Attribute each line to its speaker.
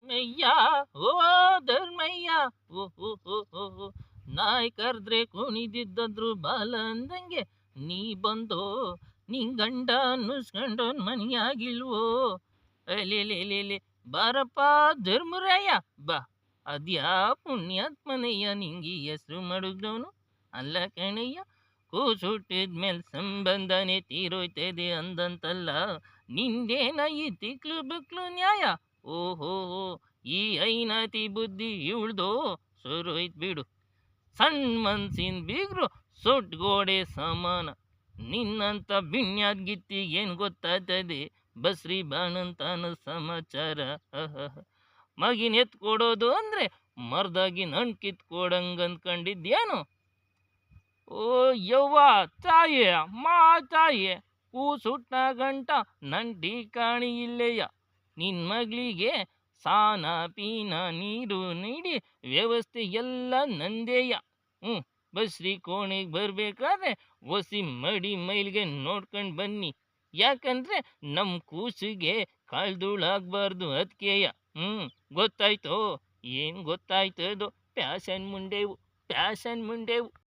Speaker 1: ಧರ್ಮಯ್ಯ ಓ ಧರ್ಮಯ್ಯ ಓ ಓ ಓ ಓ ಓ. ನಾಯಿ ಕರೆದ್ರೆ ಕುಣಿದಿದ್ದದ್ರು ಬಾಲ ಅಂದಂಗೆ ನೀ ಬಂದೋ ನಿನ್ ಗಂಡ ಅನ್ನಿಸ್ಕೊಂಡೋನ್ ಮನಿಯಾಗಿಲ್ವೋ ಅಲೆಲೆಲೆಲೆ ಬಾರಪ್ಪ ಧರ್ಮರಾಯ ಬಾ ಅದ್ಯಾ ಪುಣ್ಯಾತ್ಮನಯ್ಯ ನಿಂಗೆ ಹೆಸರು ಮಡಗ್ದವನು ಅಲ್ಲ ಕಣಯ್ಯ ಕೂಸುಟ್ಟಿದ್ಮೇಲೆ ಸಂಬಂಧನೇ ತೀರೋಯ್ತದೆ ಅಂದಂತಲ್ಲ ನಿಂದೇನ ಈ ತಿಕ್ಲು ಬಿಕ್ಲು ನ್ಯಾಯ ಓಹೋ ಈ ಐನಾತಿ ಬುದ್ಧಿ ಇವಳ್ದು ಸರೋಯ್ತ್ ಬಿಡು ಸಣ್ಣ ಮನ್ಸಿನ ಬೀಗ್ರು ಸೊಟ್ ಗೋಡೆ ಸಮಾನ ನಿನ್ನಂತ ಬಿಣ್ಯಾದ್ ಗಿತ್ತಿ ಏನ್ ಗೊತ್ತಾಗ್ತದೆ ಬಸ್ರಿ ಬಾಣಂತಾನ ಸಮಾಚಾರ ಮಗಿನ ಎತ್ಕೊಡೋದು ಅಂದ್ರೆ ಮರ್ದಾಗಿ ನಣ್ ಕಿತ್ಕೊಡಂಗ್ ಅಂದ್ಕೊಂಡಿದ್ಯೇನು ಓ ಯವ್ವ ತಾಯಿ ಮಾ ತಾಯಿ ಕೂಸುಟ್ಟ ಗಂಟ ನಂಟಿ ಕಾಣಿ ಇಲ್ಲೆಯ ನಿನ್ ಮಗಳಿಗೆ ಸಾನ ಪೀನ ನೀರು ನೀಡಿ ವ್ಯವಸ್ಥೆ ಎಲ್ಲ ನಂದೇಯ ಬಸ್ರಿ ಕೋಣೆಗೆ ಬರ್ಬೇಕಾದ್ರೆ ಒಸಿ ಮಡಿ ಮೈಲ್ಗೆ ನೋಡ್ಕೊಂಡು ಬನ್ನಿ ಯಾಕಂದ್ರೆ ನಮ್ ಕೂಸಿಗೆ ಕಾಳ್ದುಳಾಗ್ಬಾರ್ದು ಅದ್ಕೆಯ ಗೊತ್ತಾಯ್ತೋ ಏನ್ ಗೊತ್ತಾಯ್ತದೋ ಪ್ಯಾಶನ್ ಮುಂಡೆವು